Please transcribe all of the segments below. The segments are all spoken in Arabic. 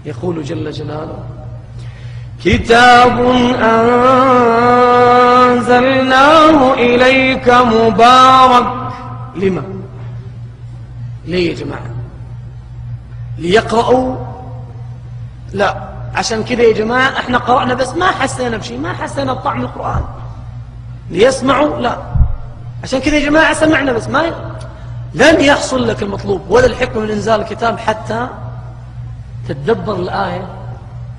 يقول جل جلاله: كتاب أنزلناه إليك مبارك. لما؟ ليه يا جماعة؟ ليقرأوا؟ لا، عشان كذا يا جماعة احنا قرأنا بس ما حسينا بشيء، ما حسينا بطعم القرآن. ليسمعوا؟ لا، عشان كذا يا جماعة سمعنا بس ما لن يحصل لك المطلوب ولا الحكمة من إنزال الكتاب حتى تتدبر الآية.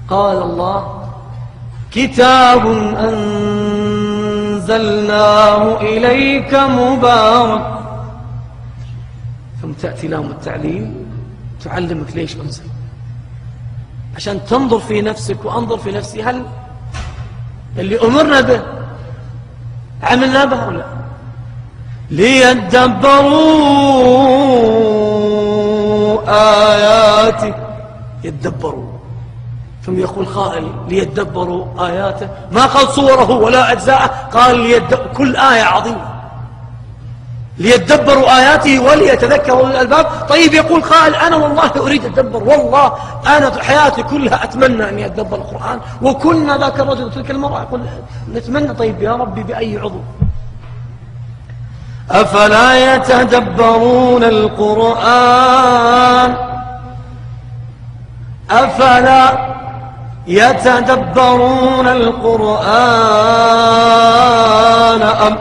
قال الله: كتاب أنزلناه إليك مبارك. ثم تأتي لام التعليل تعلمك ليش أنزل، عشان تنظر في نفسك وأنظر في نفسي، هل اللي أمرنا به عملنا به ولا لا؟ ليدبروا آياته. يدبروا. ثم يقول قائل: ليدبروا آياته، ما قال صوره ولا أجزاءه، قال كل آية عظيمة. ليدبروا آياته وليتذكروا أولو الألباب. طيب يقول قائل: أنا والله أريد أتدبر، والله أنا حياتي كلها أتمنى أني أتدبر القرآن. وكنا ذاك الرجل وتلك المرأة يقول نتمنى. طيب يا ربي بأي عضو؟ أفلا يتدبرون القرآن؟ أفلا يتدبرون القرآن أم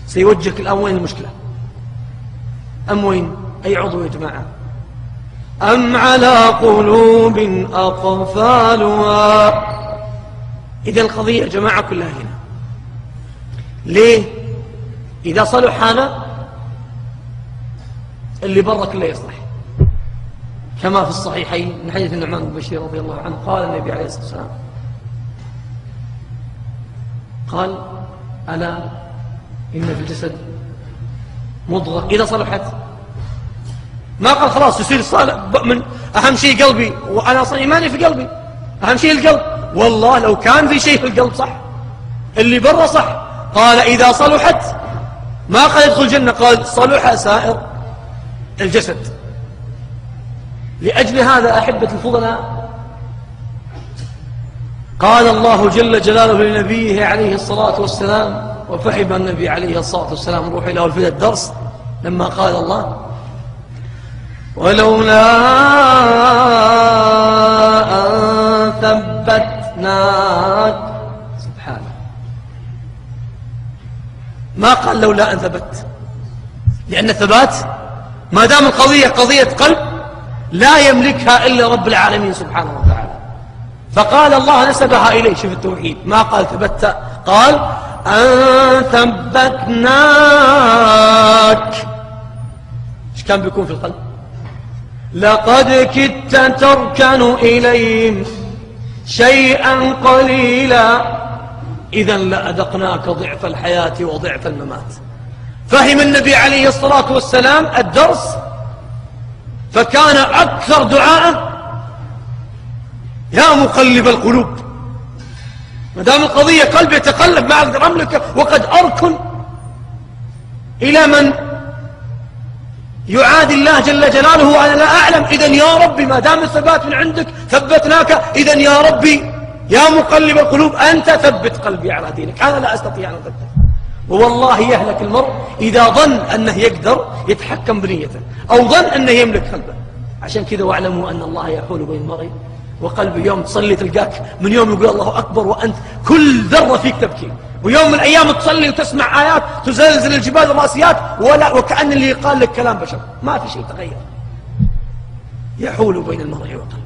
سيوجهك الآن وين المشكلة؟ أم وين؟ أي عضو يا جماعة؟ أم على قلوب أقفالها. إذا القضية يا جماعة كلها هنا. ليه؟ إذا صلح هذا اللي برا كله يصلح، كما في الصحيحين من حديث النعمان بن بشير رضي الله عنه قال النبي عليه الصلاة والسلام: قال: ألا إن في الجسد مضغة إذا صلحت، ما قال خلاص يصير صالح من أهم شيء قلبي، وأنا أصلا إيماني في قلبي، أهم شيء القلب. والله لو كان في شيء في القلب صح، اللي برا صح. قال: إذا صلحت، ما قال يدخل الجنة، قال صلح سائر الجسد. لأجل هذا أحبة الفضلاء قال الله جل جلاله لنبيه عليه الصلاة والسلام، وفهم النبي عليه الصلاة والسلام روح إلى الفدى الدرس لما قال الله: ولولا أن ثبتناك. سبحانه، ما قال لولا أن ثبت، لأن الثبات ما دام القضية قضية قلب لا يملكها إلا رب العالمين سبحانه وتعالى، فقال الله نسبها إليه. شوف التوحيد، ما قال ثبت، قال أن ثبتناك. ايش كان بيكون في القلب؟ لقد كدت تركن إليهم شيئا قليلا إذا لأذقناك ضعف الحياة وضعف الممات. فهم النبي عليه الصلاة والسلام الدرس، فكان أكثر دعاءه: يا مقلب القلوب. ما دام القضية قلب يتقلب ما أقدر أملكه، وقد أركن إلى من يعادي الله جل جلاله وأنا لا أعلم. إذن يا ربي ما دام الثبات من عندك ثبتناك، إذن يا ربي يا مقلب القلوب أنت ثبت قلبي على دينك، أنا لا أستطيع أن أثبت. ووالله يهلك المرء إذا ظن أنه يقدر يتحكم بنيته، أو ظن أنه يملك قلبه. عشان كذا واعلموا أن الله يحول بين المرء وقلبه. يوم تصلي تلقاك من يوم يقول الله أكبر وأنت كل ذرة فيك تبكي، ويوم من الأيام تصلي وتسمع آيات تزلزل الجبال الراسيات وكأن اللي يقال لك كلام بشر. ما في شيء تغير، يحول بين المرء وقلبه.